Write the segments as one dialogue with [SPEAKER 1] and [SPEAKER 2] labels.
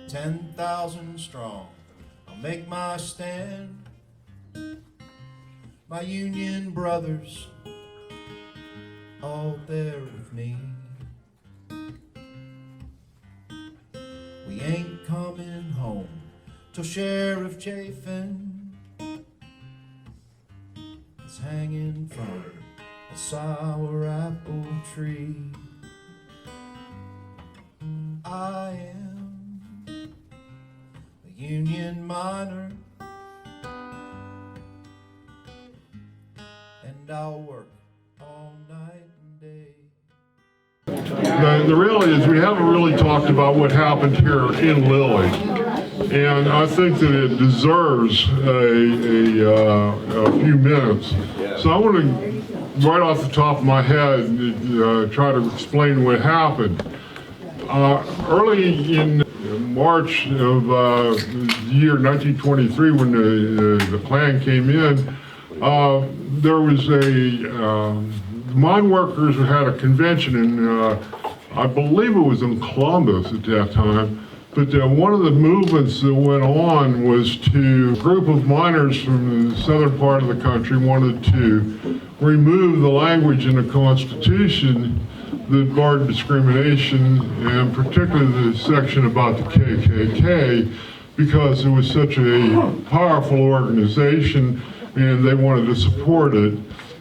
[SPEAKER 1] 10,000 strong, I'll make my stand. My Union brothers all there with me. We ain't coming home till Sheriff Chafin is hanging from a sour apple tree. I am a Union miner, and I'll work all night and day.
[SPEAKER 2] The reality is we haven't really talked about what happened here in Lilly, and I think that it deserves a few minutes. So I want to, right off the top of my head, try to explain what happened. Early in March of the year 1923, when the Klan came in, there was mine workers had a convention in, I believe it was in Columbus at that time, but one of the movements that went on was a group of miners from the southern part of the country wanted to remove the language in the Constitution that barred discrimination, and particularly the section about the KKK, because it was such a powerful organization and they wanted to support it.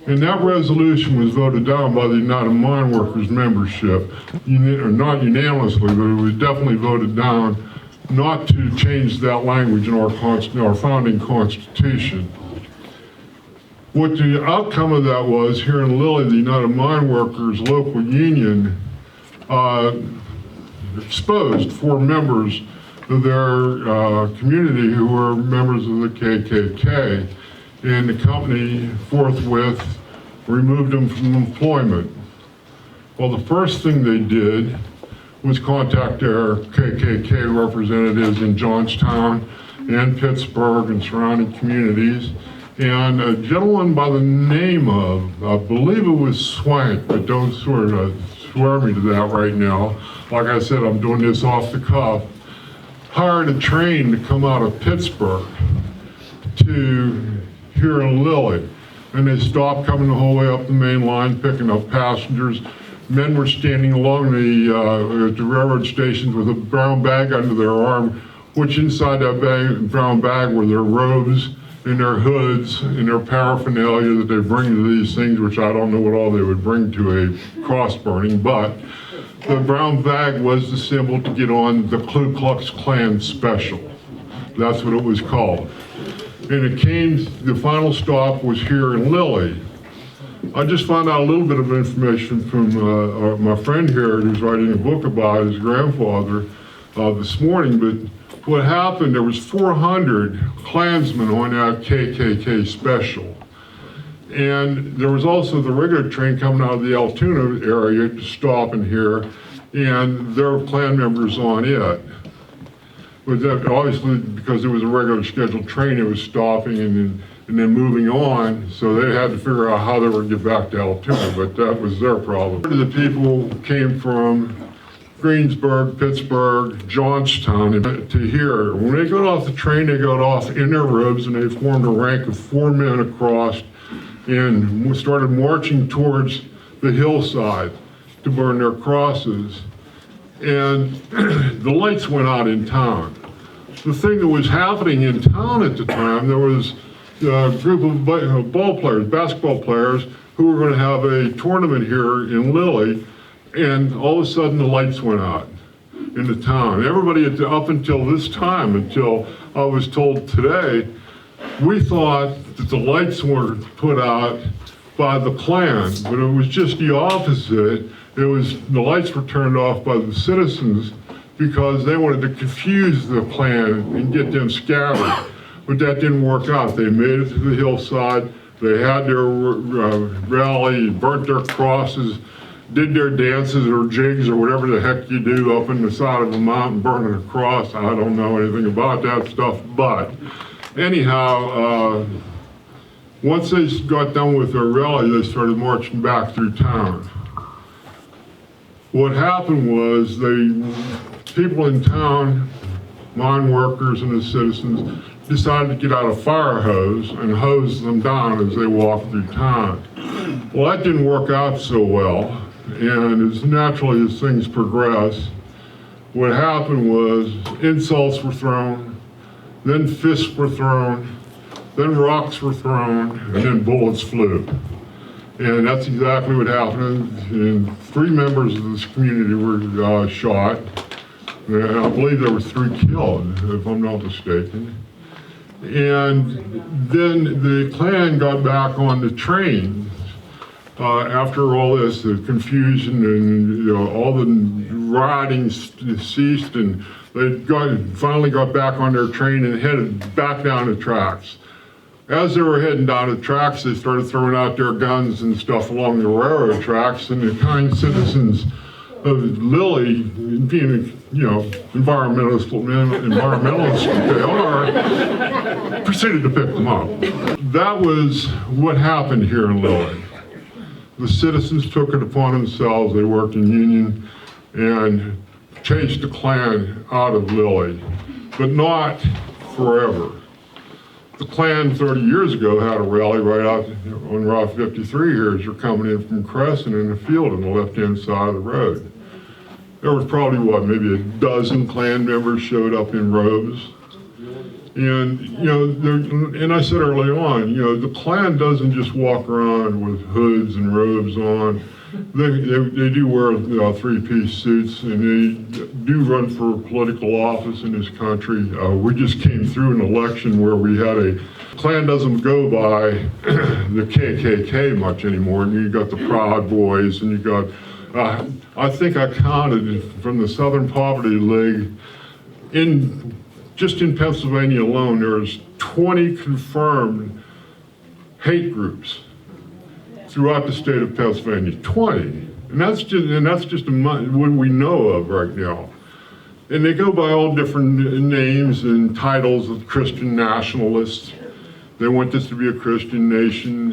[SPEAKER 2] And that resolution was voted down by the United Mine Workers membership, not unanimously, but it was definitely voted down not to change that language in our founding Constitution. What the outcome of that was, here in Lilly, the United Mine Workers local union exposed 4 members of their community who were members of the KKK, and the company forthwith removed them from employment. Well, the first thing they did was contact their KKK representatives in Johnstown and Pittsburgh and surrounding communities. And a gentleman by the name of, I believe it was Swank, but don't sort of swear me to that right now. Like I said, I'm doing this off the cuff. Hired a train to come out of Pittsburgh to here in Lilly. And they stopped coming the whole way up the main line, picking up passengers. Men were standing along the railroad stations with a brown bag under their arm, which inside that brown bag were their robes and their hoods and their paraphernalia that they bring to these things, which I don't know what all they would bring to a cross burning, but the brown bag was the symbol to get on the Ku Klux Klan special. That's what it was called. And it came, the final stop was here in Lilly. I just found out a little bit of information from my friend here who's writing a book about his grandfather this morning, but what happened, there was 400 Klansmen on that KKK special. And there was also the regular train coming out of the Altoona area to stop in here, and there were Klan members on it. But that, obviously, because it was a regular scheduled train, it was stopping and then moving on, so they had to figure out how they were going to get back to Altoona, but that was their problem. The people came from Greensburg, Pittsburgh, Johnstown, to here. When they got off the train, they got off in their robes and they formed a rank of 4 men across and started marching towards the hillside to burn their crosses. And the lights went out in town. The thing that was happening in town at the time, there was a group of ball players, basketball players, who were going to have a tournament here in Lilly, and all of a sudden the lights went out in the town. Everybody up until this time, until I was told today, we thought that the lights were put out by the Klan, but it was just the opposite. It was the lights were turned off by the citizens because they wanted to confuse the Klan and get them scattered. But that didn't work out. They made it to the hillside. They had their rally, burnt their crosses, did their dances or jigs or whatever the heck you do up in the side of a mountain burning a cross. I don't know anything about that stuff, but anyhow, once they got done with their rally, they started marching back through town. What happened was people in town mine workers and the citizens decided to get out a fire hose and hose them down as they walked through town. Well, that didn't work out so well, and as naturally as things progress, what happened was insults were thrown, then fists were thrown, then rocks were thrown, and then bullets flew. And that's exactly what happened. And 3 members of this community were shot. And I believe there were 3 killed, if I'm not mistaken. And then the Klan got back on the train after all this, the confusion and all the rioting ceased, and they finally got back on their train and headed back down the tracks. As they were heading down the tracks, they started throwing out their guns and stuff along the railroad tracks, and the kind citizens of Lilly, being environmentalists they are, proceeded to pick them up. That was what happened here in Lilly. The citizens took it upon themselves. They worked in union and chased the Klan out of Lilly, but not forever. The Klan 30 years ago had a rally right out on Route 53 here as you're coming in from Crescent in the field on the left-hand side of the road. There was probably, maybe a dozen Klan members showed up in robes. And, and I said early on, the Klan doesn't just walk around with hoods and robes on. They do wear 3-piece suits, and they do run for political office in this country. We just came through an election where we had Klan doesn't go by the KKK much anymore, and you got the Proud Boys, and you got, I think I counted from the Southern Poverty League, just in Pennsylvania alone, there's 20 confirmed hate groups throughout the state of Pennsylvania, 20, and that's just what we know of right now. And they go by all different names and titles of Christian nationalists. They want this to be a Christian nation.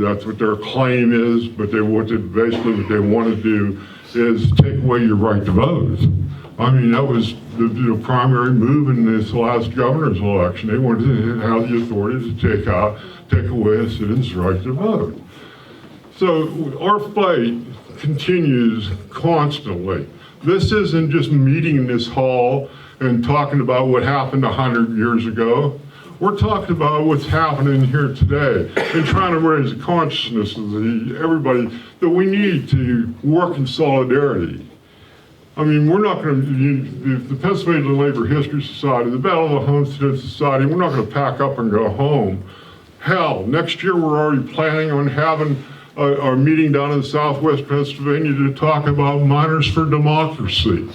[SPEAKER 2] That's what their claim is, but basically what they want to do is take away your right to vote. I mean, that was the primary move in this last governor's election. They wanted to have the authority to take away a citizen's right to vote. So our fight continues constantly. This isn't just meeting in this hall and talking about what happened 100 years ago. We're talking about what's happening here today and trying to raise the consciousness of everybody that we need to work in solidarity. I mean, we're not going to, the Pennsylvania Labor History Society, the Battle of the Homestead Society, we're not going to pack up and go home. Hell, next year we're already planning on having a meeting down in southwest Pennsylvania to talk about Miners for Democracy.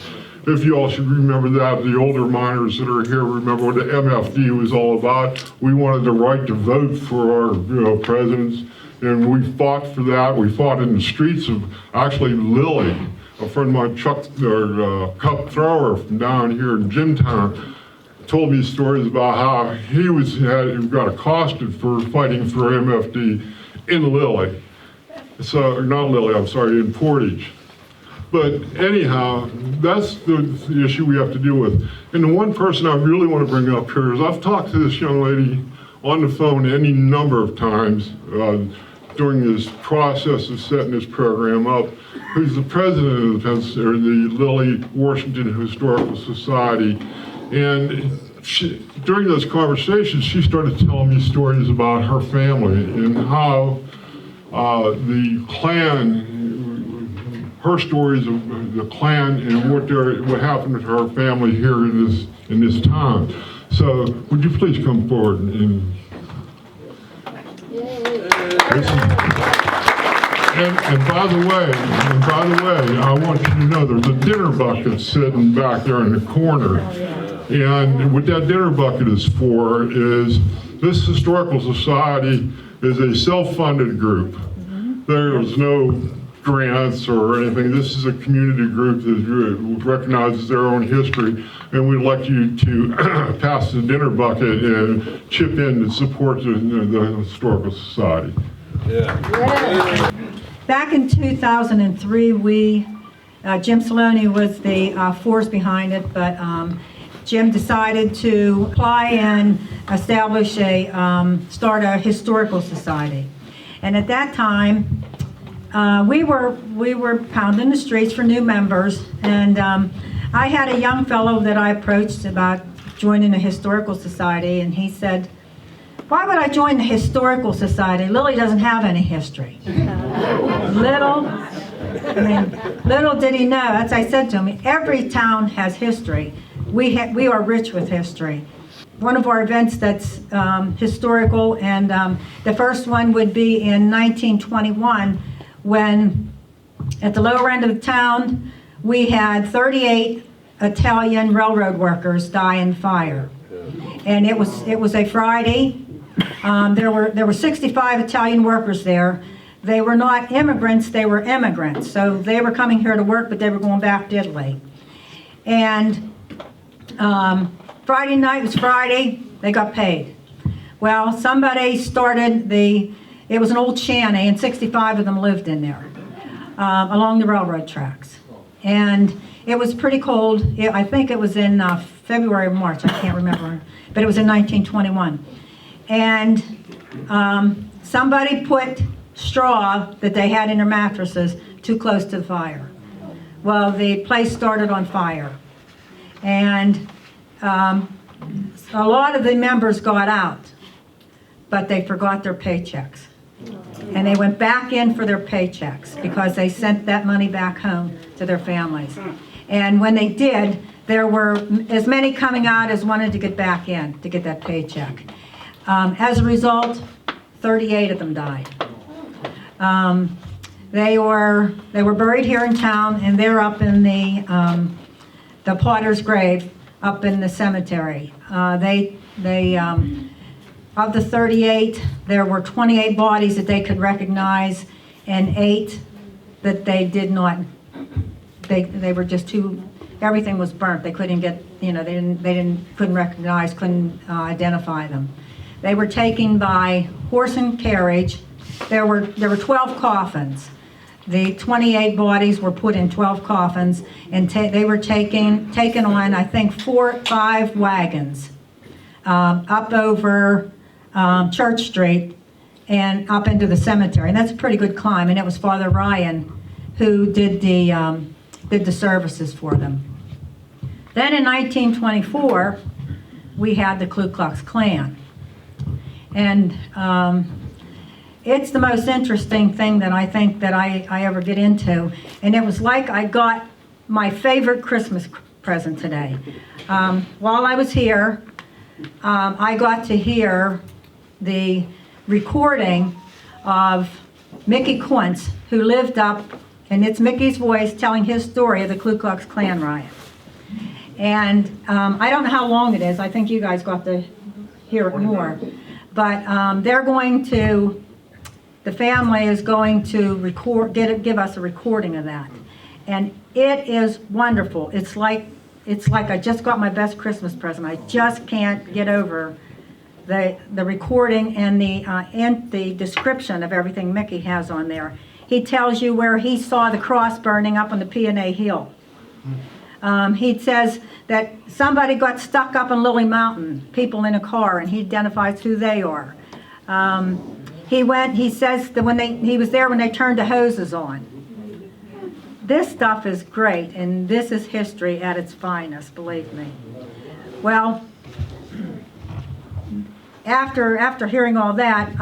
[SPEAKER 2] If you all should remember that, the older miners that are here remember what the MFD was all about. We wanted the right to vote for our presidents, and we fought for that. We fought in the streets of actually Lilly. A friend of mine, Chuck, Cup Thrower from down here in Jimtown, told me stories about how he got accosted for fighting for MFD in Lilly. So, not Lilly, I'm sorry, in Portage. But anyhow, that's the issue we have to deal with. And the one person I really want to bring up here is I've talked to this young lady on the phone any number of times during this process of setting this program up, who's the president of the Lilly Washington Historical Society. And during those conversations, she started telling me stories about her family and how the Klan, her stories of the Klan and what happened to her family here in this town. So would you please come forward and And by the way, I want you to know there's a dinner bucket sitting back there in the corner. And what that dinner bucket is for is this historical society is a self-funded group. There's no grants or anything. This is a community group that recognizes their own history, and we'd like you to pass the dinner bucket and chip in to support the historical society.
[SPEAKER 3] Yeah. Back in 2003, Jim Saloni was the force behind it, but Jim decided to apply and establish start a historical society. And at that time, we were pounding the streets for new members, and I had a young fellow that I approached about joining a historical society, and he said, "Why would I join the historical society? Lilly doesn't have any history." Little did he know, as I said to him, every town has history. We are rich with history. One of our events that's historical, and the first one would be in 1921, when at the lower end of the town, we had 38 Italian railroad workers die in fire. And it was a Friday. There were 65 Italian workers there. They were not immigrants, they were immigrants. So they were coming here to work, but they were going back to Italy. And Friday night was Friday, they got paid. Well, somebody started it was an old shanty, and 65 of them lived in there, along the railroad tracks. And it was pretty cold. I think it was in February or March, I can't remember, but it was in 1921. And somebody put straw that they had in their mattresses too close to the fire. Well, the place started on fire. And a lot of the members got out, but they forgot their paychecks. And they went back in for their paychecks because they sent that money back home to their families. And when they did, there were as many coming out as wanted to get back in to get that paycheck. As a result, 38 of them died. They were buried here in town, and they're up in the potter's grave up in the cemetery. Of the 38, there were 28 bodies that they could recognize, and 8 that they did not. They were just too. Everything was burnt. They couldn't get. Couldn't recognize. Couldn't identify them. They were taken by horse and carriage. There were 12 coffins. The 28 bodies were put in 12 coffins, and they were taken on, I think, 4 or 5 wagons up over Church Street and up into the cemetery. And that's a pretty good climb. And it was Father Ryan who did the services for them. Then in 1924, we had the Ku Klux Klan. And it's the most interesting thing that I think that I ever get into. And it was like I got my favorite Christmas present today. While I was here, I got to hear the recording of Mickey Quince, who lived up, and it's Mickey's voice telling his story of the Ku Klux Klan riot. And I don't know how long it is. I think you guys got to hear it more. But the family is going to give us a recording of that. And it is wonderful. It's like I just got my best Christmas present. I just can't get over the recording and the description of everything Mickey has on there. He tells you where he saw the cross burning up on the P&A Hill. He says that somebody got stuck up on Lilly Mountain, people in a car, and he identifies who they are. He says that he was there when they turned the hoses on. This stuff is great, and this is history at its finest, believe me. Well, after hearing all that,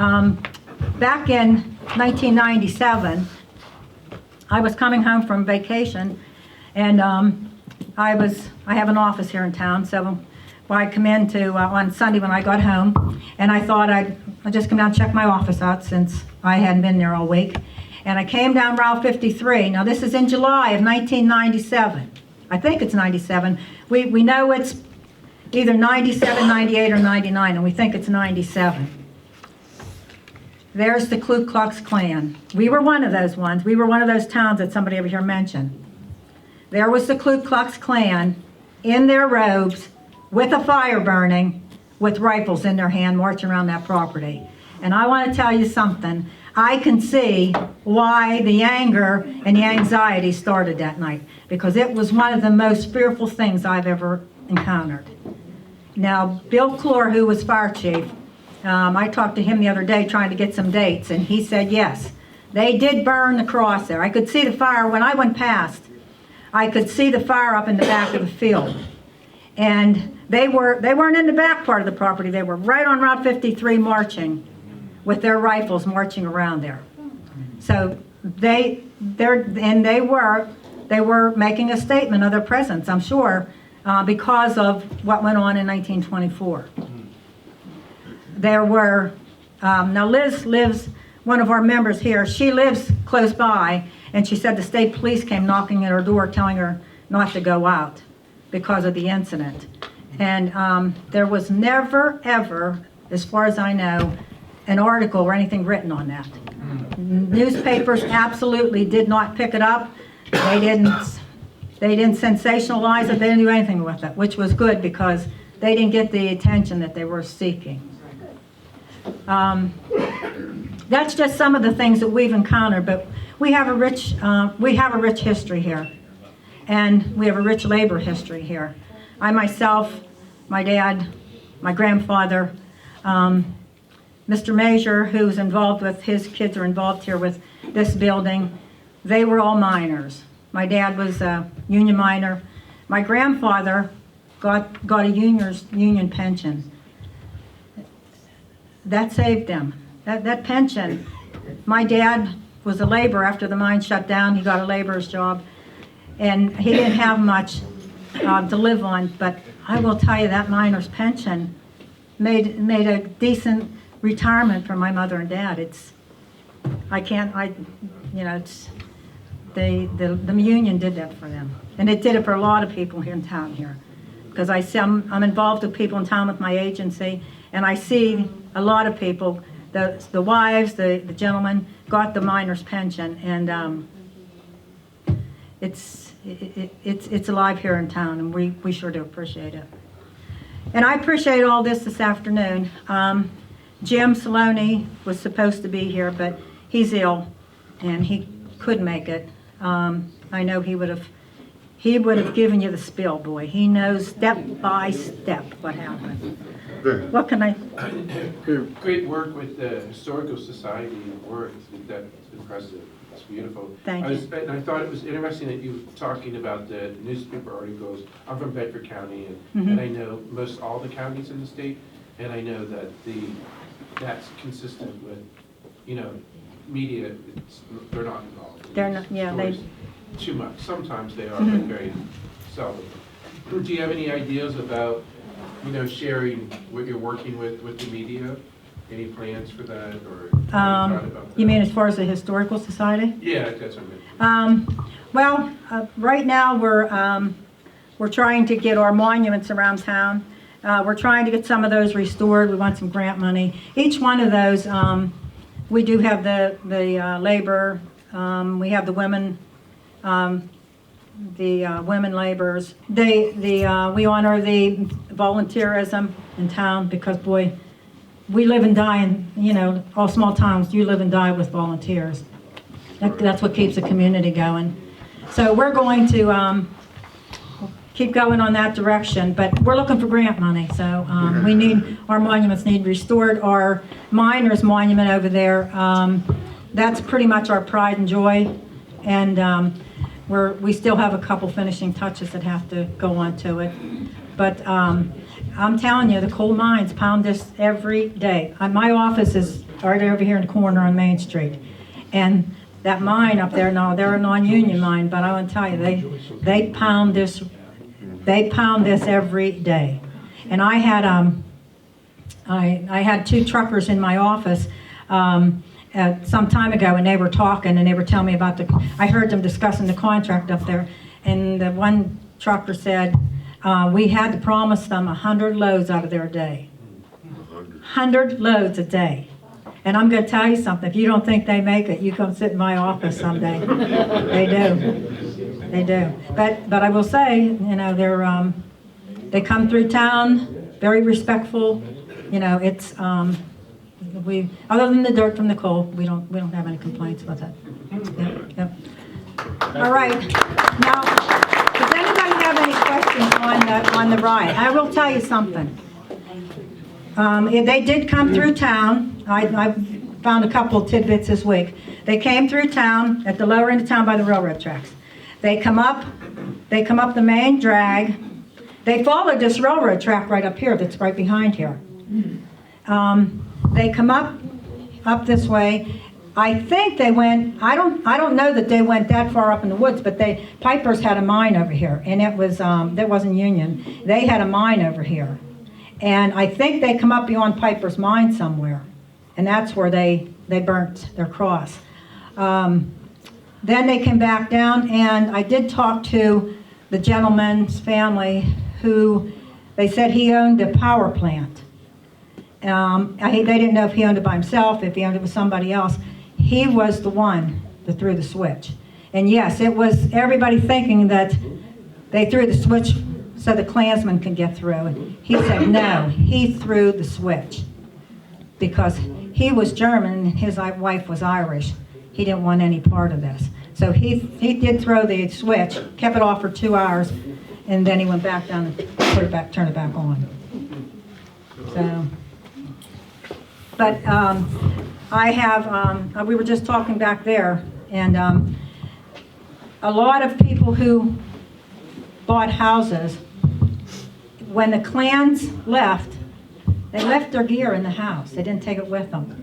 [SPEAKER 3] back in 1997, I was coming home from vacation, and I have an office here in town, so I come in on Sunday when I got home, and I thought I'd just come down and check my office out since I hadn't been there all week. And I came down Route 53. Now this is in July of 1997. I think it's 97. We know it's either 97, 98, or 99, and we think it's 97. There's the Ku Klux Klan. We were one of those ones. We were one of those towns that somebody over here mentioned. There was the Ku Klux Klan in their robes with a fire burning, with rifles in their hand, marching around that property. And I want to tell you something. I can see why the anger and the anxiety started that night, because it was one of the most fearful things I've ever encountered. Now, Bill Clore, who was fire chief, I talked to him the other day trying to get some dates, and he said yes, they did burn the cross there. I could see the fire when I went past. I could see the fire up in the back of the field. And they weren't in the back part of the property. They were right on Route 53 marching with their rifles marching around there. So they were making a statement of their presence, I'm sure, because of what went on in 1924. There were, now Liz lives, one of our members here, she lives close by, and she said the state police came knocking at her door telling her not to go out because of the incident. And there was never, ever, as far as I know, an article or anything written on that. Newspapers absolutely did not pick it up. They didn't sensationalize it. They didn't do anything with it, which was good because they didn't get the attention that they were seeking. That's just some of the things that we've encountered, but we have a rich history here, and we have a rich labor history here. I myself, my dad, my grandfather, Mr. Major, who's involved with, his kids are involved here with this building, they were all miners. My dad was a union miner. My grandfather got a union pension. That saved them. That pension. My dad was a laborer after the mine shut down. He got a laborer's job, and he didn't have much to live on. But I will tell you that miner's pension made a decent retirement for my mother and dad. The union did that for them, and it did it for a lot of people here in town here, because I'm involved with people in town with my agency, and I see a lot of people, the wives, the gentlemen got the miner's pension, and it's alive here in town, and we sure do appreciate it. And I appreciate all this afternoon. Jim Saloni was supposed to be here, but he's ill, and he couldn't make it. I know he would have given you the spill, boy. He knows step by step what happened. What can I?
[SPEAKER 4] Great work with the Historical Society work. That's impressive. It's beautiful.
[SPEAKER 3] Thank you.
[SPEAKER 4] And I thought it was interesting that you were talking about the newspaper articles. I'm from Bedford County, and I know most all the counties in the state, and I know that that's consistent with, media. They're not involved.
[SPEAKER 3] They're not. Yeah, they.
[SPEAKER 4] Too much. Sometimes they are, but very seldom. Do you have any ideas about, sharing what you're working with the media? Any plans for that, or thought about that?
[SPEAKER 3] You mean as far as the Historical Society?
[SPEAKER 4] Yeah, that's what I meant.
[SPEAKER 3] Right now we're trying to get our monuments around town. We're trying to get some of those restored. We want some grant money. Each one of those, we do have the labor. We have the women. Women laborers. We honor the volunteerism in town because, boy, we live and die in, all small towns, you live and die with volunteers. That's what keeps the community going. So we're going to keep going on that direction, but we're looking for grant money. So our monuments need restored. Our miners' monument over there, that's pretty much our pride and joy. And we still have a couple finishing touches that have to go on to it. But I'm telling you, the coal mines pound this every day. My office is right over here in the corner on Main Street. And that mine up there, no, they're a non-union mine, but I want to tell you, they pound this every day. And I had two truckers in my office some time ago, and they were talking, and they were telling me about I heard them discussing the contract up there, and the one trucker said, we had to promise them 100 loads out of their day. 100 loads a day. And I'm going to tell you something, if you don't think they make it, you come sit in my office someday. They do. They do. But I will say, they come through town, very respectful. It's other than the dirt from the coal, we don't have any complaints with it. Yep. All right. Now, does anybody have any questions on the riot. I will tell you something. They did come through town. I found a couple of tidbits this week. They came through town at the lower end of town by the railroad tracks. They come up the main drag. They followed this railroad track right up here that's right behind here. They come up this way. I think they went, I don't know that they went that far up in the woods, but Piper's had a mine over here, and it was, that wasn't Union. They had a mine over here. And I think they come up beyond Piper's mine somewhere, and that's where they burnt their cross. Then they came back down, and I did talk to the gentleman's family who, they said he owned a power plant. They didn't know if he owned it by himself, if he owned it with somebody else. He was the one that threw the switch. And yes, it was everybody thinking that they threw the switch so the Klansmen could get through. And he said no, he threw the switch because he was German and his wife was Irish. He didn't want any part of this. So he did throw the switch, kept it off for 2 hours, and then he went back down and turned it back on. So, but I have, we were just talking back there, and a lot of people who bought houses, when the Klans left, they left their gear in the house. They didn't take it with them.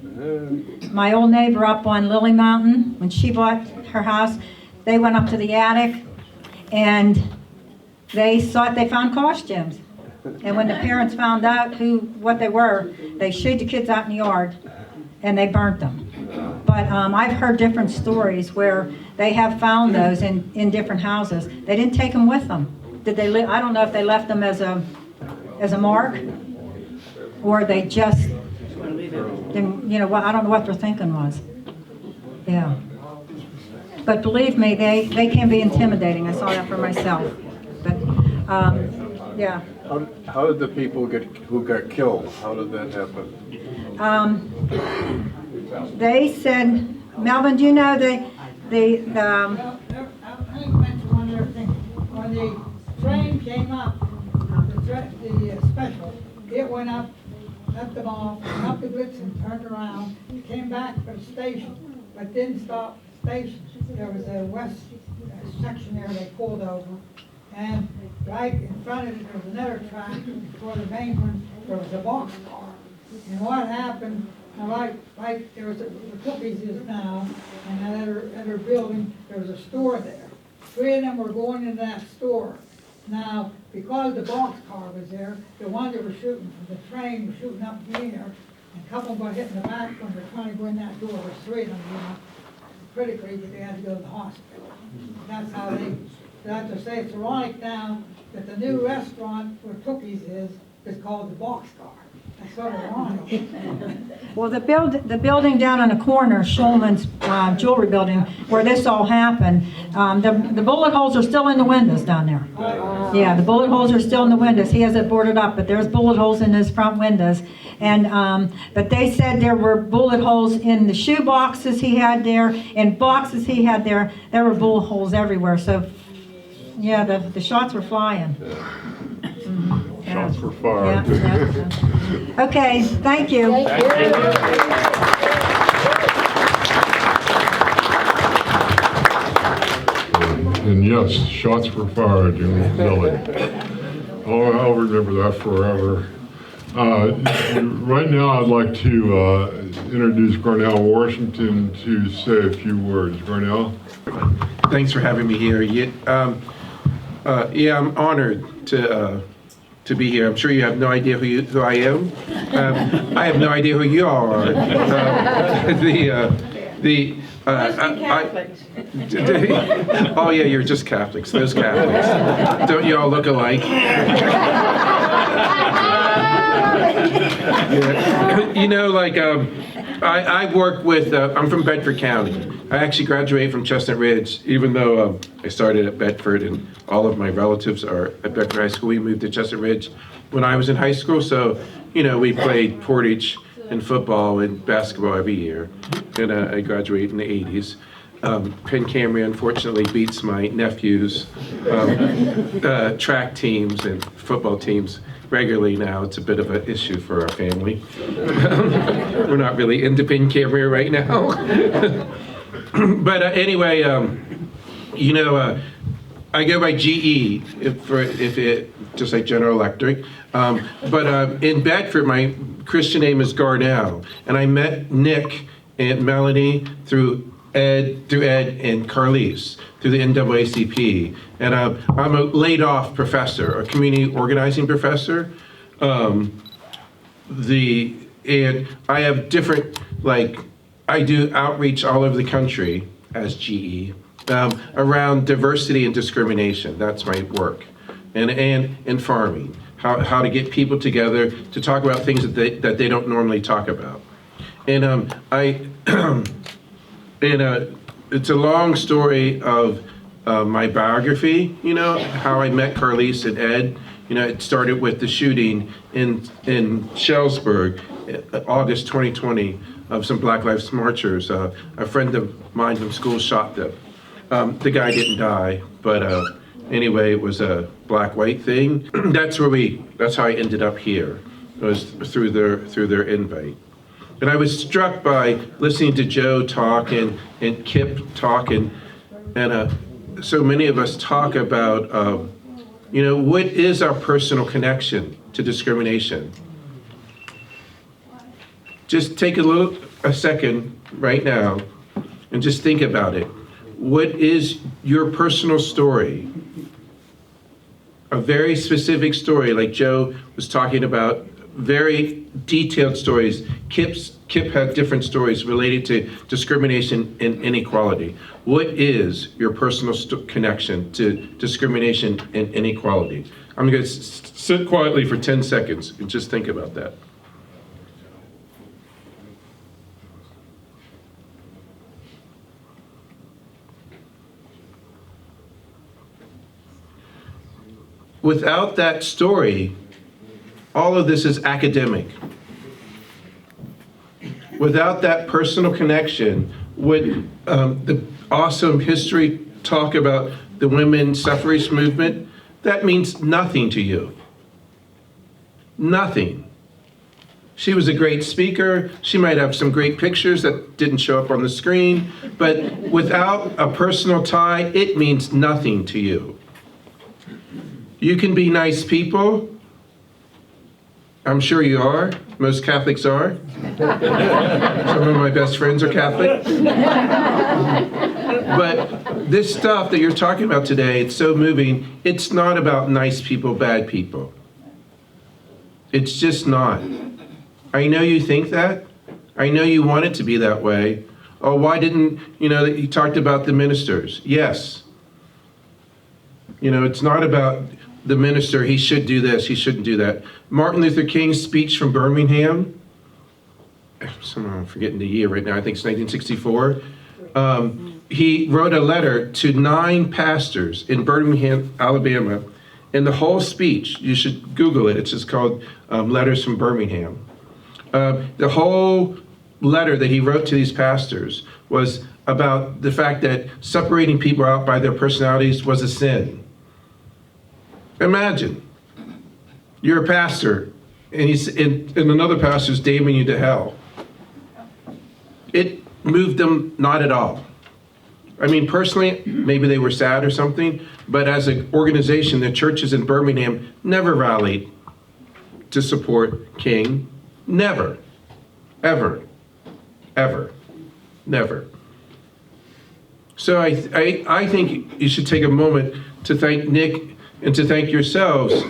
[SPEAKER 3] My old neighbor up on Lilly Mountain, when she bought her house, they went up to the attic and they found costumes. And when the parents found out what they were, they shooed the kids out in the yard and they burnt them. But I've heard different stories where they have found those in different houses. They didn't take them with them. I don't know if they left them as a mark, or they just didn't, I don't know what their thinking was. Yeah. But believe me, they can be intimidating. I saw that for myself. But yeah.
[SPEAKER 5] How did the people who got killed, how did that happen?
[SPEAKER 3] They said, Melvin, do you know the
[SPEAKER 6] I think mention one other thing. When the train came up, the special, it went up, left the mall, went up the Blitz and turned around, came back to the station, but didn't stop the station. There was a west section there they pulled over, and right in front of it there was another track before the main one, there was a boxcar. And what happened, right there was the Cookies is now, and that other building, there was a store there. 3 of them were going into that store. Now, because the boxcar was there, the ones that were shooting from the train were shooting up in the air, and a couple got hit in the back when they were trying to go in that door. There was 3 of them, critically, but they had to go to the hospital. That's how that's to say it's ironic now that the new restaurant where Cookies is called the Boxcar. That's sort of ironic.
[SPEAKER 3] Well, the building down on the corner, Schulman's jewelry building, where this all happened, the bullet holes are still in the windows down there. Yeah, the bullet holes are still in the windows. He has it boarded up, but there's bullet holes in his front windows. And but they said there were bullet holes in the shoe boxes he had there, in boxes he had there. There were bullet holes everywhere. So, yeah, the shots were flying.
[SPEAKER 2] Shots were fired.
[SPEAKER 3] Yeah. Okay, thank you.
[SPEAKER 2] And yes, shots were fired in Lilly. Oh, I'll remember that forever. Right now, I'd like to introduce Garnell Washington to say a few words. Garnell?
[SPEAKER 4] Thanks for having me here. Yeah, I'm honored to be here. I'm sure you have no idea who I am. I have no idea who you all are. Oh yeah, you're just Catholics. Those Catholics. Don't you all look alike? I work with, I'm from Bedford County. I actually graduated from Chestnut Ridge, even though I started at Bedford and all of my relatives are at Bedford High School. We moved to Chestnut Ridge when I was in high school, so, we played Portage and football and basketball every year, and I graduated in the 80s. Penn Camry unfortunately beats my nephew's track teams and football teams regularly now. It's a bit of an issue for our family. We're not really into Penn Camry right now. But anyway, you know, I go by GE just like General Electric. But in Bedford, my Christian name is Garnell, and I met Nick and Melanie through Ed and Carlise through the NAACP. And I'm a laid off professor, a community organizing professor. And I have different, like, I do outreach all over the country as GE around diversity and discrimination. That's my work. And farming, how to get people together to talk about things that they don't normally talk about. And it's a long story of my biography, you know, how I met Carlise and Ed. You know, it started with the shooting in Shellsburg, August 2020, of some Black Lives Marchers. A friend of mine from school shot them. The guy didn't die, but anyway, it was a black-white thing. That's how I ended up here. It was through their invite. And I was struck by listening to Joe talk and Kip talk, and so many of us talk about, you know, what is our personal connection to discrimination? Just take a second right now and just think about it. What is your personal story? A very specific story, like Joe was talking about, very detailed stories. Kip had different stories related to discrimination and inequality. What is your personal connection to discrimination and inequality? I'm going to sit quietly for 10 seconds and just think about that. Without that story, all of this is academic. Without that personal connection, would the awesome history talk about the women's suffrage movement, that means nothing to you. Nothing. She was a great speaker. She might have some great pictures that didn't show up on the screen, but without a personal tie, it means nothing to you. You can be nice people. I'm sure you are. Most Catholics are. Some of my best friends are Catholic. But this stuff that you're talking about today, it's so moving. It's not about nice people, bad people. It's just not. I know you think that. I know you want it to be that way. Oh, why didn't, you know, you talked about the ministers. Yes. You know, it's not about the minister, he should do this, he shouldn't do that. Martin Luther King's speech from Birmingham, I'm forgetting the year right now, I think it's 1964. He wrote a letter to 9 pastors in Birmingham, Alabama, and the whole speech, you should Google it, it's just called Letters from Birmingham. The whole letter that he wrote to these pastors was about the fact that separating people out by their personalities was a sin. Imagine, you're a pastor, and another pastor's damning you to hell. It moved them not at all. I mean, personally, maybe they were sad or something, but as an organization, the churches in Birmingham never rallied to support King. Never. Ever. Ever. Never. So I think you should take a moment to thank Nick and to thank yourselves.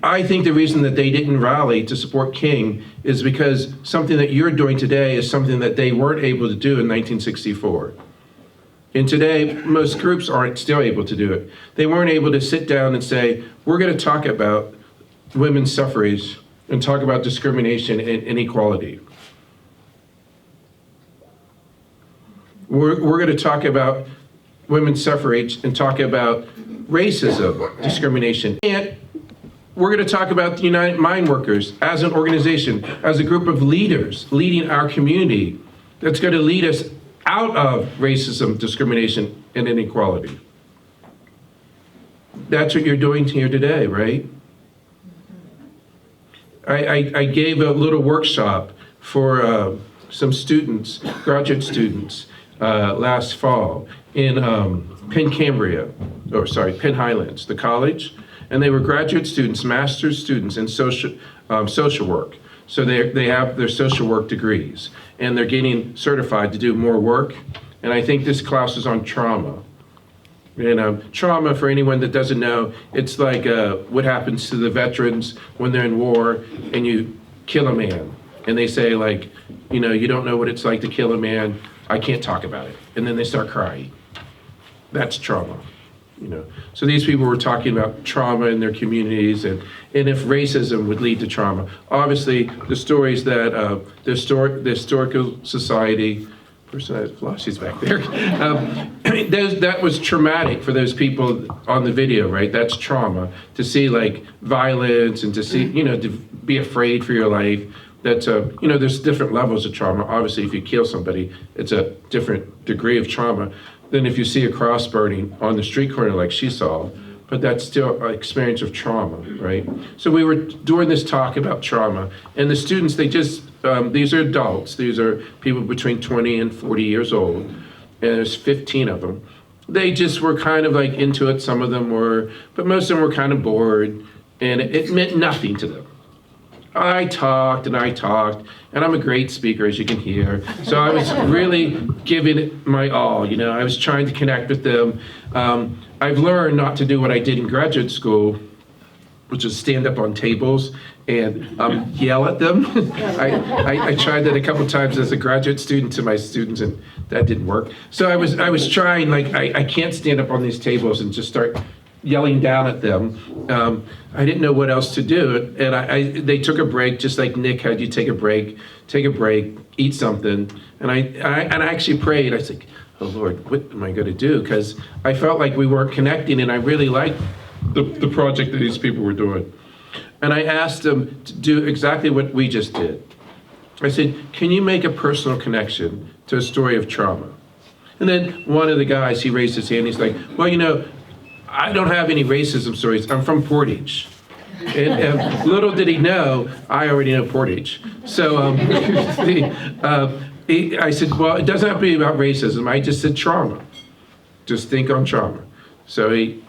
[SPEAKER 4] I think the reason that they didn't rally to support King is because something that you're doing today is something that they weren't able to do in 1964. And today, most groups aren't still able to do it. They weren't able to sit down and say, we're going to talk about women's suffrage and talk about discrimination and inequality. We're going to talk about women's suffrage and talk about racism, discrimination. And we're going to talk about the United Mine Workers as an organization, as a group of leaders leading our community that's going to lead us out of racism, discrimination, and inequality. That's what you're doing here today, right? I gave a little workshop for some students, graduate students, last fall in Penn Highlands, the college, and they were graduate students, master's students in social work. So they have their social work degrees, and they're getting certified to do more work. And I think this class is on trauma. And trauma, for anyone that doesn't know, it's like what happens to the veterans when they're in war and you kill a man. And they say, like, you know, you don't know what it's like to kill a man. I can't talk about it. And then they start crying. That's trauma, you know. So these people were talking about trauma in their communities and if racism would lead to trauma. Obviously, the stories that the Historical Society, person I lost, she's back there. That was traumatic for those people on the video, right? That's trauma. To see like violence and to see, you know, to be afraid for your life. That's you know, there's different levels of trauma. Obviously, if you kill somebody, it's a different degree of trauma than if you see a cross burning on the street corner like she saw. But that's still an experience of trauma, right? So we were doing this talk about trauma, and the students, they just, these are adults, these are people between 20 and 40 years old, and there's 15 of them. They just were kind of like into it, some of them were, but most of them were kind of bored, and it meant nothing to them. I talked, and I'm a great speaker, as you can hear. So I was really giving it my all, you know. I was trying to connect with them. I've learned not to do what I did in graduate school, which is stand up on tables and yell at them. I tried that a couple times as a graduate student to my students, and that didn't work. So I was trying, like, I can't stand up on these tables and just start yelling down at them. I didn't know what else to do, and they took a break, just like Nick had you take a break, eat something, and I actually prayed. I was like, oh Lord, what am I going to do? Because I felt like we weren't connecting, and I really liked the project that these people were doing. And I asked them to do exactly what we just did. I said, can you make a personal connection to a story of trauma? And then one of the guys, he raised his hand, he's like, well, you know, I don't have any racism stories. I'm from Portage. And little did he know, I already know Portage. So I said, well, it doesn't have to be about racism. I just said trauma. Just think on trauma. So they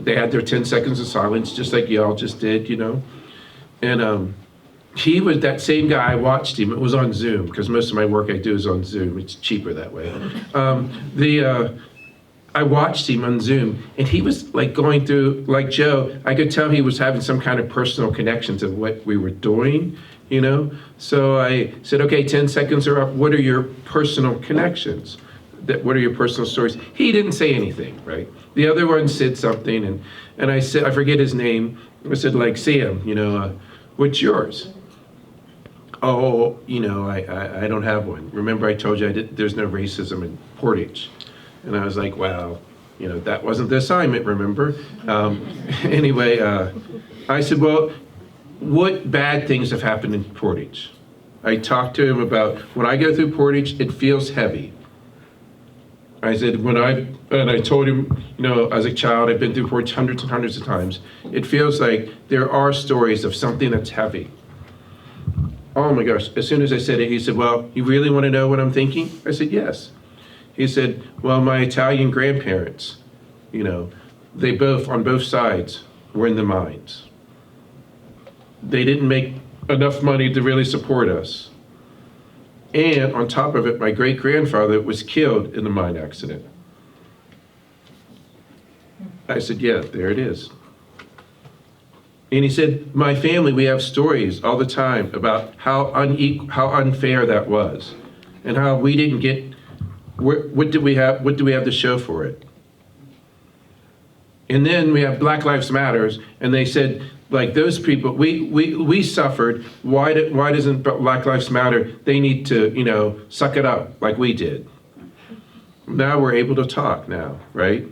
[SPEAKER 4] had their 10 seconds of silence, just like y'all just did, you know. And he was that same guy. I watched him. It was on Zoom, because most of my work I do is on Zoom. It's cheaper that way. I watched him on Zoom, and he was like going through, like Joe, I could tell he was having some kind of personal connection to what we were doing, you know? So I said, okay, 10 seconds are up. What are your personal connections? What are your personal stories? He didn't say anything, right? The other one said something, and I said, I forget his name. I said, like, Sam, you know, what's yours? Oh, you know, I don't have one. Remember I told you there's no racism in Portage. And I was like, wow, you know, that wasn't the assignment, remember? Anyway, I said, well, what bad things have happened in Portage? I talked to him about, when I go through Portage, it feels heavy. I said, and I told him, you know, as a child, I've been through Portage hundreds and hundreds of times. It feels like there are stories of something that's heavy. Oh my gosh, as soon as I said it, he said, well, you really want to know what I'm thinking? I said, yes. He said, well, my Italian grandparents, you know, they both, on both sides, were in the mines. They didn't make enough money to really support us. And on top of it, my great-grandfather was killed in the mine accident. I said, yeah, there it is. And he said, my family, we have stories all the time about how unfair that was, and how we didn't get, what do we have to show for it? And then we have Black Lives Matters, and they said, like, those people, we suffered. Why doesn't Black Lives Matter? They need to, you know, suck it up like we did. Now we're able to talk now, right?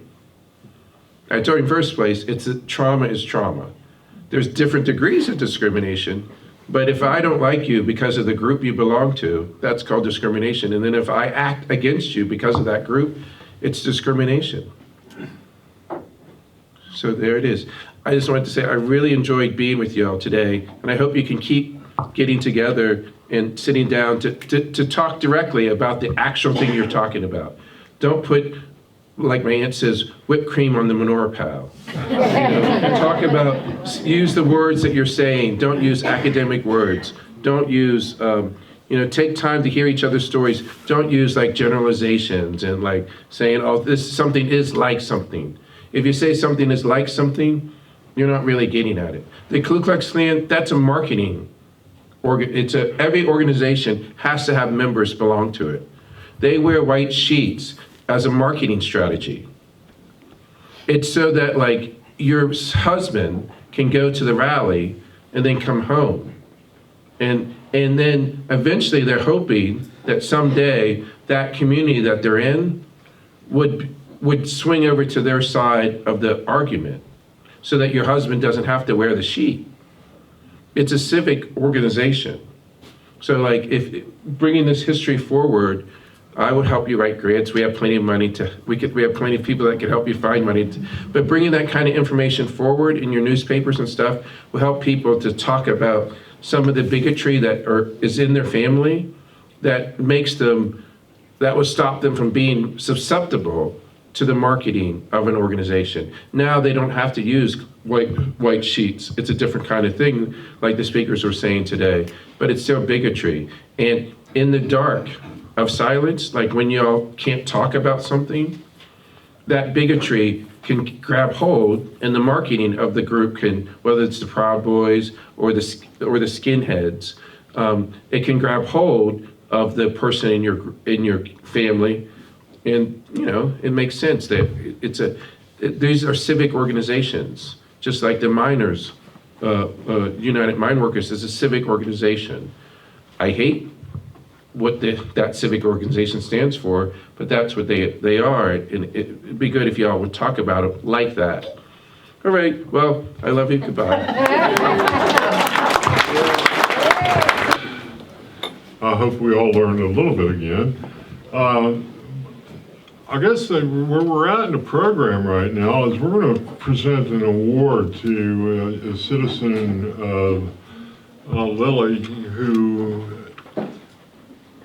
[SPEAKER 4] I told you in the first place, trauma is trauma. There's different degrees of discrimination, But if I don't like you because of the group you belong to, that's called discrimination. And then if I act against you because of that group, it's discrimination. So there it is. I just wanted to say I really enjoyed being with y'all today, and I hope you can keep getting together and sitting down to talk directly about the actual thing you're talking about. Don't put, like my aunt says, whipped cream on the menorah pile. Talk about, use the words that you're saying. Don't use academic words. Don't use, take time to hear each other's stories. Don't use like generalizations and like saying, oh, this something is like something. If you say something is like something, you're not really getting at it. The Ku Klux Klan, that's a marketing. Every organization has to have members belong to it. They wear white sheets as a marketing strategy. It's so that like your husband can go to the rally and then come home. And then eventually they're hoping that someday that community that they're in would swing over to their side of the argument so that your husband doesn't have to wear the sheet. It's a civic organization. So like if bringing this history forward, I would help you write grants. We have plenty of money we have plenty of people that can help you find money. But bringing that kind of information forward in your newspapers and stuff will help people to talk about some of the bigotry that is in their family that will stop them from being susceptible to the marketing of an organization. Now they don't have to use white sheets. It's a different kind of thing, like the speakers were saying today, but it's still bigotry. And in the dark of silence, like when y'all can't talk about something, that bigotry can grab hold, and the marketing of the group can, whether it's the Proud Boys or the skinheads, it can grab hold of the person in your family, and it makes sense that these are civic organizations, just like the miners, United Mine Workers is a civic organization. I hate what that civic organization stands for, but that's what they are, and it'd be good if y'all would talk about it like that. All right, well, I love you, goodbye.
[SPEAKER 2] I hope we all learned a little bit again. I guess where we're at in the program right now is we're going to present an award to a citizen of Lilly who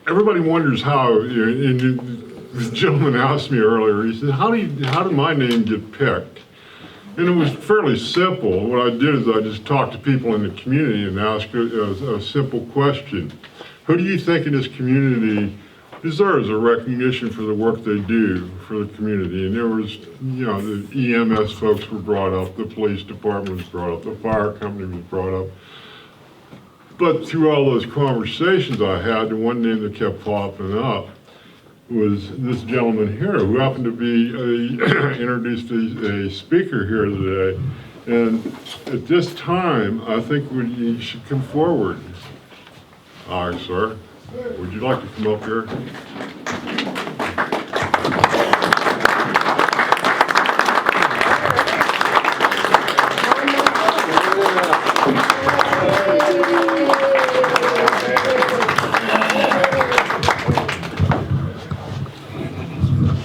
[SPEAKER 2] everybody wonders how. And the gentleman asked me earlier. He said, "How did my name get picked?" And it was fairly simple. What I did is I just talked to people in the community and asked a simple question: who do you think in this community deserves a recognition for the work they do for the community? And there was, the EMS folks were brought up, the police department was brought up, the fire company was brought up. But through all those conversations I had, the one name that kept popping up was this gentleman here, who happened to be introduced a speaker here today. And at this time, I think you should come forward. All right, sir. Would you like to come up here?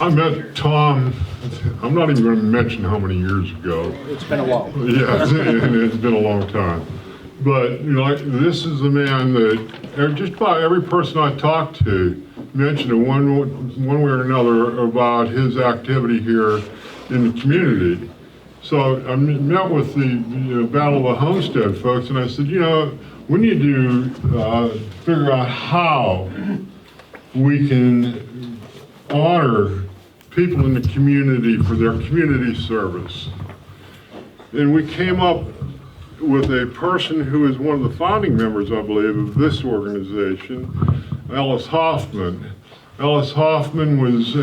[SPEAKER 2] I met Tom, I'm not even going to mention how many years ago.
[SPEAKER 5] It's been a while.
[SPEAKER 2] Yeah, it's been a long time. But this is the man that just about every person I talked to mentioned in one way or another about his activity here in the community. So I met with the Battle of the Homestead folks, and I said, we need to figure out how we can honor people in the community for their community service. And we came up with a person who is one of the founding members, I believe, of this organization, Alice Hoffman. Alice Hoffman was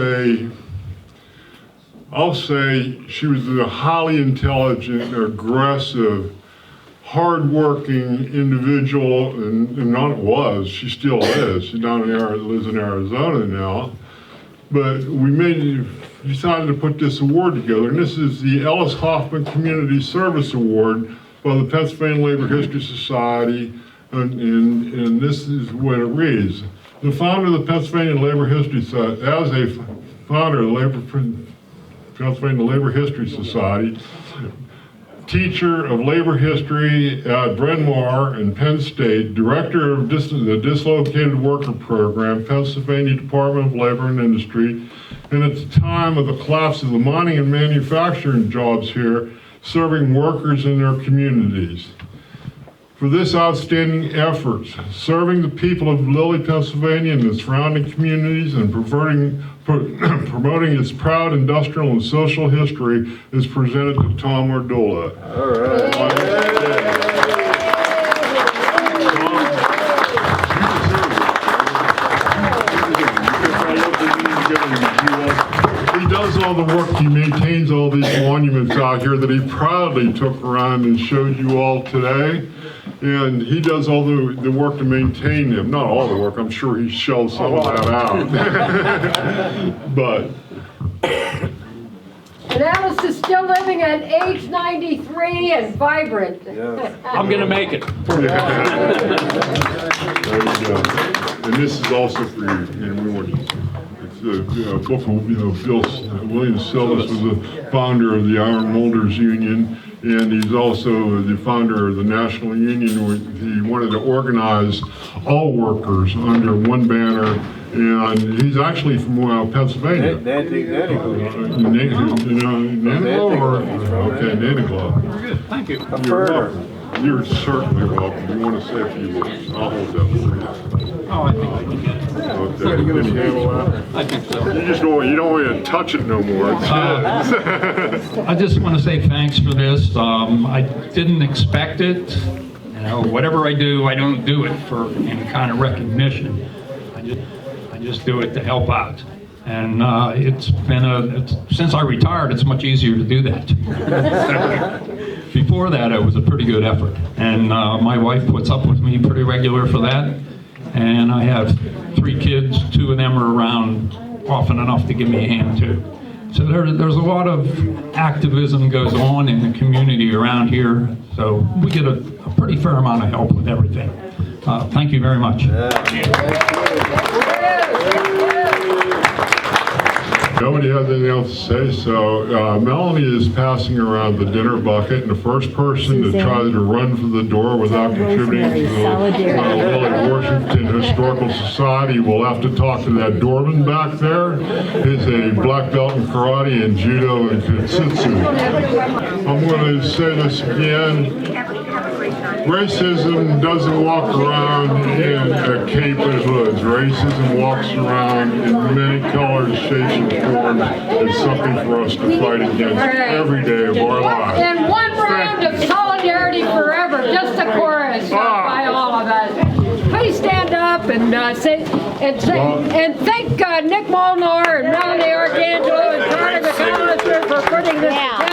[SPEAKER 2] I'll say she was a highly intelligent, aggressive, hardworking individual, and she still is. She lives in Arizona now. But we decided to put this award together, and this is the Alice Hoffman Community Service Award by the Pennsylvania Labor History Society, and this is what it reads. The founder of the Pennsylvania Labor History Society, as a founder of the Pennsylvania Labor History Society, teacher of labor history at Bryn Mawr and Penn State, director of the Dislocated Worker Program, Pennsylvania Department of Labor and Industry, and at the time of the collapse of the mining and manufacturing jobs here, serving workers in their communities. For this outstanding effort, serving the people of Lilly, Pennsylvania and the surrounding communities and promoting its proud industrial and social history is presented to Tom Mardula.
[SPEAKER 5] All right.
[SPEAKER 2] He does all the work, he maintains all these monuments out here that he proudly took around and showed you all today. And he does all the work to maintain them. Not all the work, I'm sure he shells some of that out. But.
[SPEAKER 7] And Alice is still living at age 93 and vibrant.
[SPEAKER 5] Yes.
[SPEAKER 8] I'm gonna make it.
[SPEAKER 2] There you go. And this is also for you. And we want it's a book of William Silvis was the founder of the Iron Molders Union. And he's also the founder of the National Union. He wanted to organize all workers under one banner, and he's actually from Pennsylvania. Nantiglow.
[SPEAKER 8] Very good, thank you.
[SPEAKER 2] You're certainly welcome. You want to say a few words? I'll hold that for you.
[SPEAKER 8] Oh, I think I can get it.
[SPEAKER 2] Okay. Can you handle that?
[SPEAKER 8] I think so.
[SPEAKER 2] You don't want to touch it no more. It's his.
[SPEAKER 8] I just want to say thanks for this. I didn't expect it. You know, whatever I do, I don't do it for any kind of recognition. I just do it to help out. And since I retired, it's much easier to do that. Before that, it was a pretty good effort. And my wife puts up with me pretty regular for that. And I have 3 kids. 2 of them are around often enough to give me a hand too. So there's a lot of activism goes on in the community around here. So we get a pretty fair amount of help with everything. Thank you very much.
[SPEAKER 2] Nobody has anything else to say, so Melanie is passing around the dinner bucket, and the first person to try to run for the door without contributing to the Lilly Washington Historical Society will have to talk to that doorman back there. He's a black belt in karate and judo and jiu-jitsu. I'm going to say this again. Racism doesn't walk around in a cape and hoods. Racism walks around in many colors, shapes, and forms. It's something for us to fight against every day of our lives.
[SPEAKER 7] And one round of solidarity forever, just a chorus by all of us. Please stand up and thank Nick Molnar and Melanie Arcangelo and Carter McAllister for putting this together.